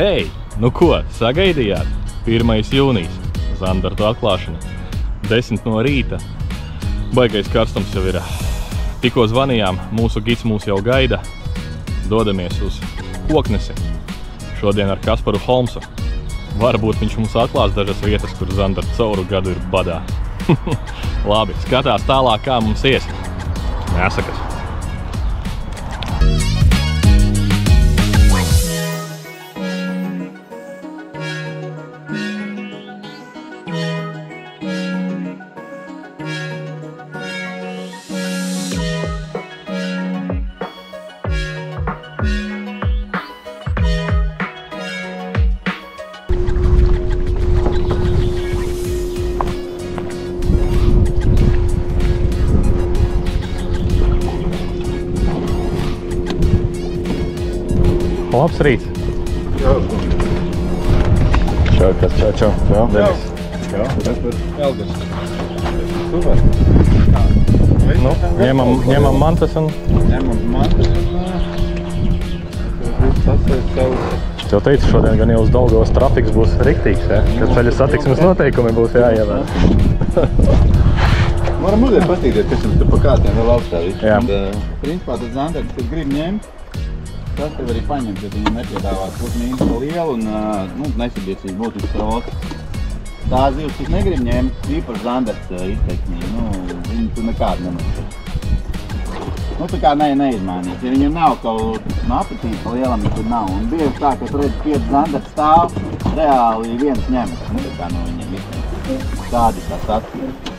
Hei, nu ko, sagaidījāt? 1. jūnijas, Zandartu atklāšana, 10 no rīta. Baigais karstums jau ir. Tikko zvanījām, mūsu gids mūs jau gaida. Dodamies uz Koknesi. Šodien ar Kasparu Holmsu. Varbūt viņš mums atklās dažas vietas, kur Zandarta cauru gadu ir badā. Labi, skatās tālāk, kā mums ies. Nesakas. Labs rīts. Čau, kas čau, čau. Čau, Denis. Čau, Kaspar. Elgars. Super. Nu, ņemam mantas un... Ņemam mantas un... Tev teicu, šodien gan jau uz Daugavas trafiks būs riktīgs, ja? Kad ceļa satiksmes noteikumi būs jāievēr. Varam mazliet pastīties, kas jums te pa kārtiem vēl augstā viss. Jā. Principā tad Zandarts, kas grib ņemt, tas tev arī paņemt, ja viņam nepiedāvās plus mīnus pa lielu un nesabiecīgi būtu uz protu. Tā zivs, kas negrib ņemt, īpaši Zandarts izteiksmīgi, viņu tu nekādu nemaksāt. Tā kā neizmainīt. Ja viņam nav kaut apetīti pa lielam, ja tur nav. Un bieži tā, ka tu redzi 5 Zandarts stāv, reāli viens ņems. Tā kā no viņiem izteikt. Tādi tā atskatīt.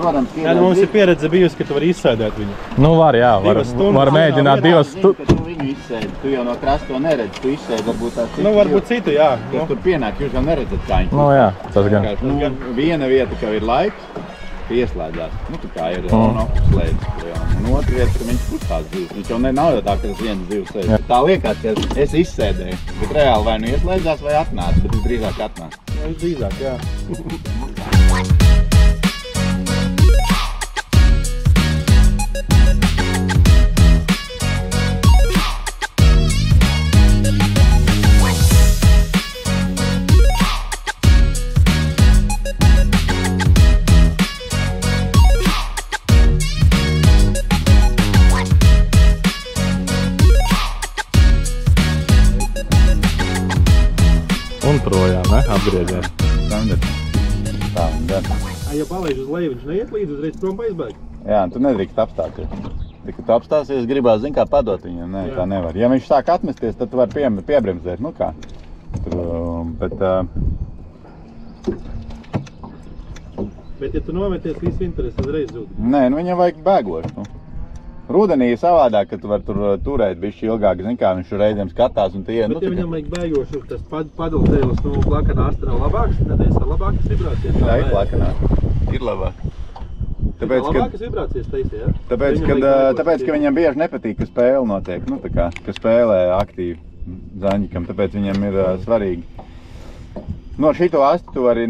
Protams, jā, mums ir pieredze bijusi, ka tu vari izsēdēt viņu. Nu var, jā, var mēģināt 2 stundas. Tu viņu izsēdi, tu jau no krasta to neredzi, tu izsēdi varbūt tās citu. Nu, varbūt citu, jā. Kas tur pienāk, jūs jau neredzat, kā viņi. Nu jā, tas gan. Viena vieta, ka ir laiks, pieslēdzās. Tā kā ir slēdz. Un otra vieta, ka viņš pustās zivs. Viņš jau nav jau tā, ka tas viens zivs sēž. Tā liekas, ka es izsēdēju, bet reāli vai nu ieslēdzās vai atnāca, bet es drīzāk atnāca. Jā, drīzāk, jā. Un projām, ne? Atgriezies. Tā, gan. Ja palaiž uz leju, viņš neiet līdz uzreiz prom pa izbēgt? Jā, tu nedrīkst apstāties. Tik, kad tu apstāsies, gribās, zin kā, padot viņam. Nē, tā nevar. Ja viņš sāk atmesties, tad tu vari piebremzēt. Nu kā? Bet ja tu nometies, visu interesi uzreiz zūd. Nē, viņam vajag bēgošu. Rudenī ir savādāk, ka tu vari tur turēt bišķi ilgāk, zin kā, viņš reizēm skatās un tie... Bet ja viņam vajag bēgošu, tas padultēlis plakanā asti nav labāks, nedēļas ar labākas vibrācijas? Jā, ir plakanā. Ir labāk. Labākas vibrācijas taisī, jā? Tāpēc, ka viņam bieži nepatīk, ka spēle notiek, ka spēlē aktīvi zaņikam, tāpēc viņam ir svarīgi. No šito asti tu vari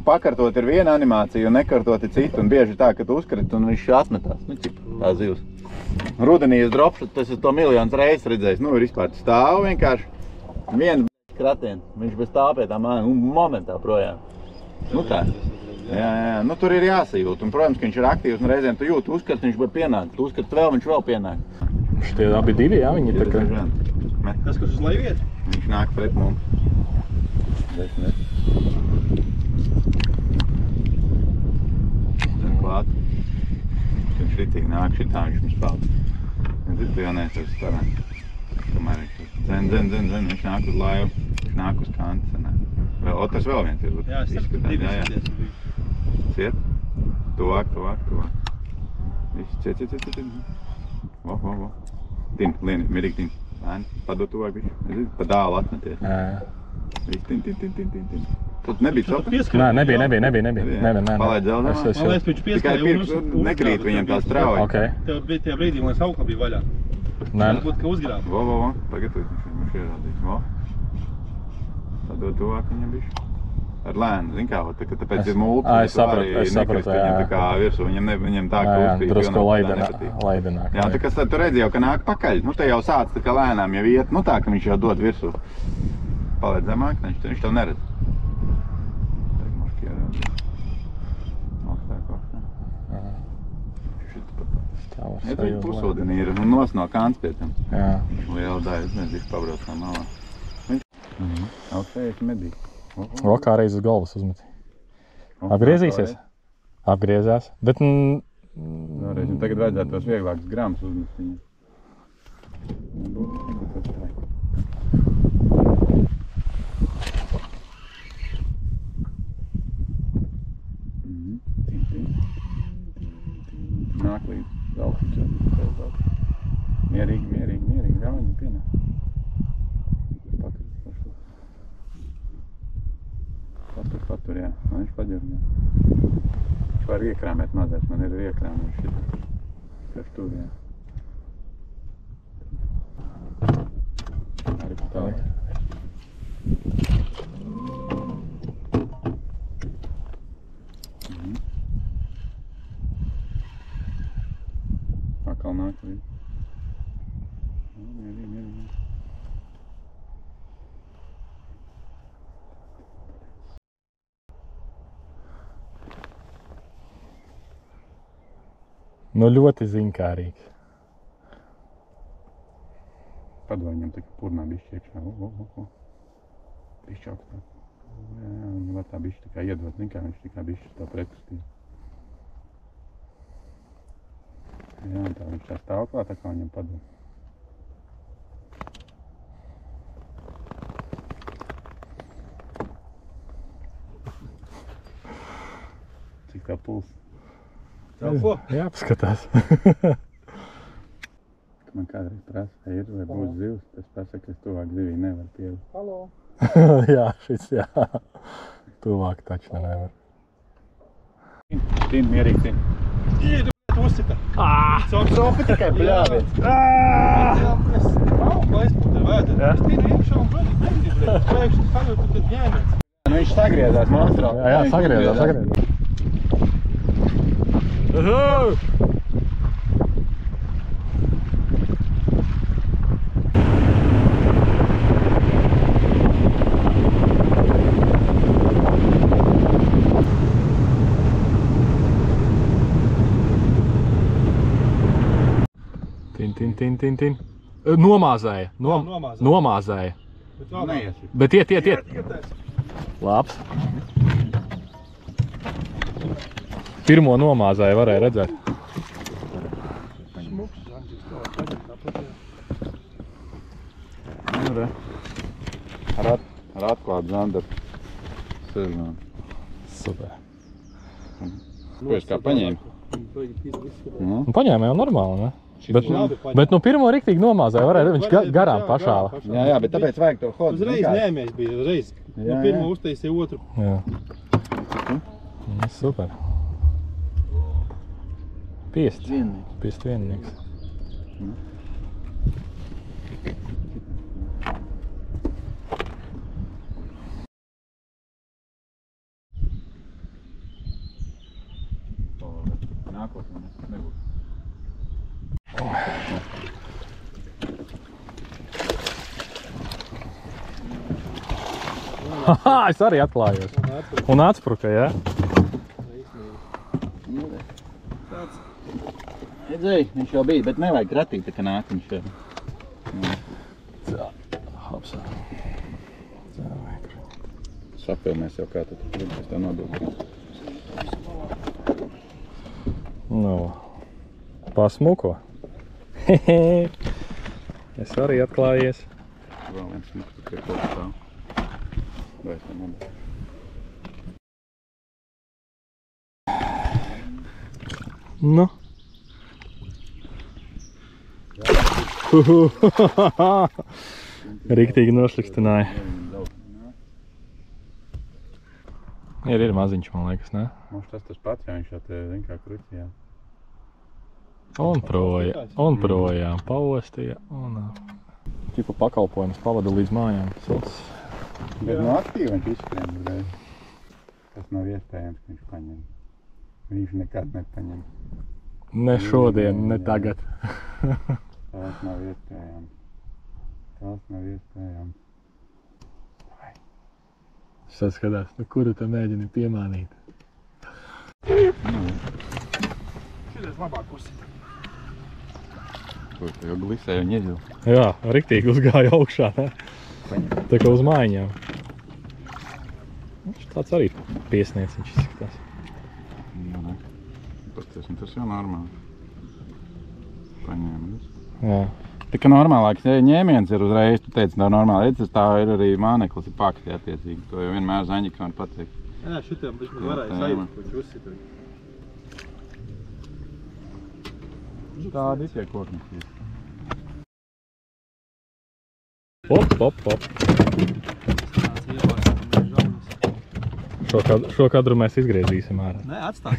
pakartot ir viena animācija un nekartot ir cita, un bieži tā, ka tu uzkrit un viņš atmetās, tā zivs. Rudenī es dropšu, tas es to miljonus reizes redzējis, ir vispār stāv vienkārši viens kratiens, viņš bez tā pie tā māja, momentā projām. Tā. Jā, tur ir jāsajūt, un protams, ka viņš ir aktīvs un reizēm tu jūti, uzkart viņš var pienākt, tu uzkart vēl, viņš vēl pienāk. Šitie abi divi, jā, viņi tā kā... Tas, kurš uz leju iet? Viņš nāk pret mums. Desmit. Zin klāt. Viņš ritīgi nāk šitā, viņš mums peld. Tu jau neesi starā. Tomēr viņš viņš nāk uz laivu, viņš nāk uz kanti. Tas vēl viens ir. Jā, es saku, divi sities. Ciet? Tuvāk. Viss ciet. Vo. Tin, lieni, mierīgi, tin. Lēni, padod tuvāk bišķi. Pa dālu atmeties. Viss, tin. Tu nebija sopa? Nē, nebija. Palaid dzelzemā. Man liekas, viņš pieskārja Tikai pirks nekrīt viņam tā strauji. Ok. Tev bija tajā brīdī, man liekas, augā bija vaļā. Nē. Varbūt, ka uzgrāb. Vo. Pagatavot, viņš ierādīs. Vo. Padod tuvāk viņam bišķi. Ar lēnu, zin kā, tāpēc ir multi. Es sapratu, viņam tā kā virsū, viņam tā, ka uzkrīt. Drusku laidināk. Jā, tā kas tad tu redzi jau, ka nāk pakaļ. Nu, te jau sāc tā kā lēnām jau iet, nu tā, ka viņš jau dod virsū. Paliec zemāk, viņš tev neredz. Tā moški ierādīs. Augstāk. Šit pat. Ja tu pusūdeni ir, un nos no kāns pie tam. Jā. Liela daļa, es nezinu, pabrauc no malā. Augstējies medī. O, kā reiz uz galvas uzmeti. Apgriezīsies? Apgriezās. Bet... Vēlreiz, un tagad vajadzētu tos vieglākus grāmas uzmest viņam. Nāk līdz augstiem. Mierīgi, rauņi pienāk. Patur, jā. Viņš paģernē. Viņš var iekrāmēt mazais, man ir iekrāmēt šitā. Kas tur, jā. Arī pa tālāk. Akal nāk līdz. Mierīgi. Nu ļoti zinkārīgs. Padod viņam tā purnā bišķi iekšā. Bišķi augstāk. Jā, un var tā bišķi tā kā iedot, zin kā viņš tā kā bišķi tā pretkustīja. Jā, un tā viņš tā stāv klāt, tā kā viņam padod. Cik tā puls. Telpo? Jā, paskatās. Man kādreiz prasa, ir vai būs zivs, es pasaku, ka es tuvāk zivī nevaru pielikt. Halo. Jā, šis jā. Tuvāk taču nevar. Tin, mierīgi, tin. Iedu, uzsita. Sopa tikai bļāviet. Augu aizpūtē vēdā. Es tīri iekšā un brīdī. Pēkšņi sajūtu, kad ņēmēts. Viņš sagriezās, monstrā. Jā, sagriezās. Tin. Nomāzēja. Nomāzēja. Bet iet. Labs. Pirmo nomāzēju varēja redzēt. Ar atklātu zandaru sezonu. Super. Ko es kā paņēmu? Paņēma jau normāli, ne? Bet nu pirmo riktīgi nomāzēja, varēja, viņš garām pašāva. Jā, bet tāpēc vajag to hodu. Uzreiz ņēmējs bija, uzreiz. Nu pirmo uztaisīja otru. Jā. Super. Piest viennieks. Nākotnē nebūs. Haha, es arī atklājos. Un atspruka, jā? Redzēji, viņš jau bija, bet nevajag kratīt, tā kā nāk viņš jau. Hopsā. Sapilnēs jau kā tad, es tā nodokļu. Nu, pasmuko. Hehe. Es arī atklājies. Vēl viens smuks, tikai kaut stāv. Vai es tā nodokļu. Nu. Riktīgi nošlikstināja. Ir maziņš, man liekas, ne? Mums tas pats, ja viņš jau te zin kā kruķijā. Un projām paostīja. Tipa pakalpojums pavada līdz mājām. Bet no aktīvi viņš izskrien uzreiz. Tas nav iespējams, ka viņš paņem. Viņš nekad nepaņem. Ne šodien, ne tagad. Tas nav iespējams. Tas nav iespējams. Es skatās, nu kuru te mēģini piemānīt? Šitais labāk pusi. Kur tu jau glisēji un iedil? Jā, riktīgi uzgāja augšā, ne? Tā kā uz mājiņām. Viņš tāds arī piesnieciņš izskatās. Tas jau normāli. Paņēmis. Jā. Tikai normālāks ņēmiens ir uzreiz, tu teici, nav normāli. Redz, tā ir arī māneklis, ir pakti attiecīgi. To jau vienmēr Zaņģika man pateikt. Jā, šitiem bišķi varēja sajūt, ko viņš uzsitoja. Tādi tie koknis ir. Pop. Šo kadru mēs izgriezīsim ārā. Nē, atstās.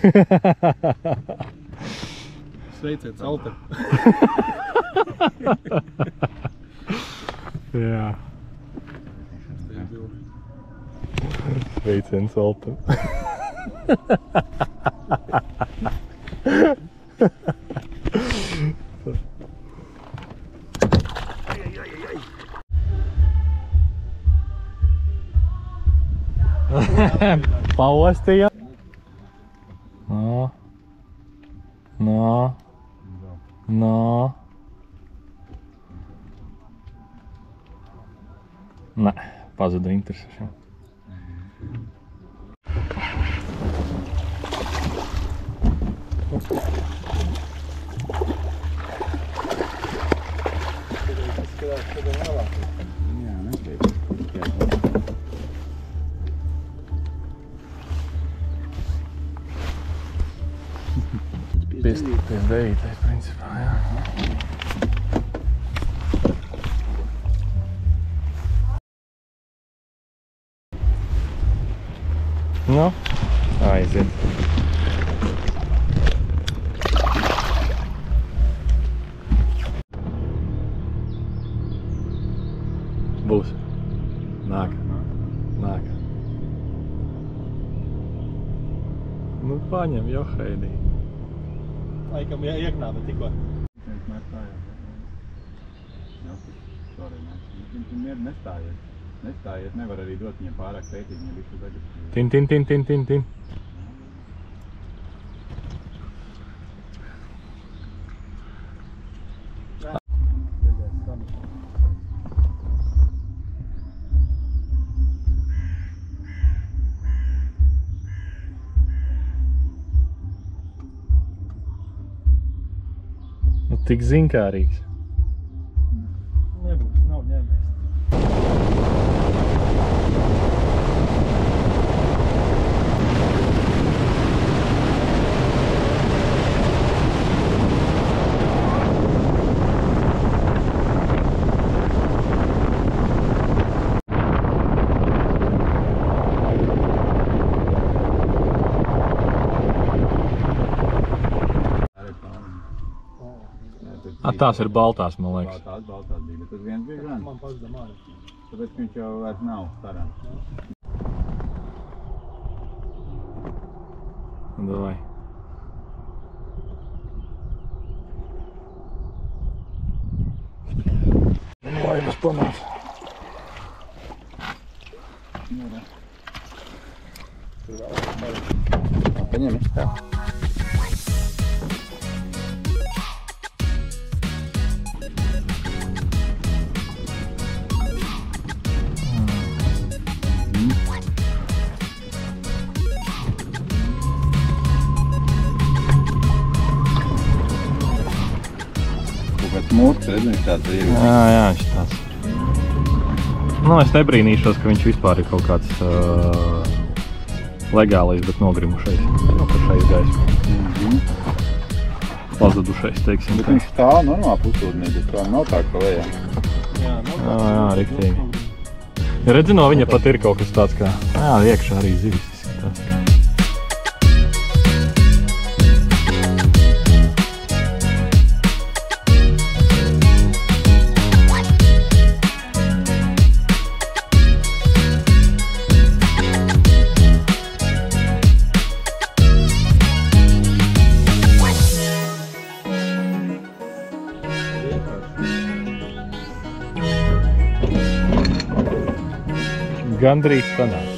Sveiciet Salter. Jā. Sveiciens Salter. Paostīja. No. Nē, pazuda interesi šim. Jā, neskait. Piesdējītais principā, jā. Nu, aiziet. Būs. Nāk. Nu, paņem jau Heidī. Laikam ieknāda tikko. Nestājiet, nevar arī dot viņam pārāk pētīt, viņam visu tagad. Tin. Nu, tik zinkārīgs. Nebūs, nav ņēmējs. Tās ir baltās, man liekas. Baltās bija, bet tas viens bija gan. Man pazuda māja. Tāpēc viņš jau vairs nav starams. Davai. Lai mēs panāc. Paņemi? Jā. Mūrts, redz, viņš tāds ir. Jā, viņš tāds. Nu, es nebrīnīšos, ka viņš vispār ir kaut kāds legālais, bet nogrimušais. Nu, par šais gaismu. pazudušais, teiksim. Bet viņš stāv normāli pusūdnī, bet tā nav tā, ka lejā. Jā, riktīgi. Redzi, no viņa pat ir kaut kas tāds kā, iekšā arī zivis izskatās. Gandrīz sanāk.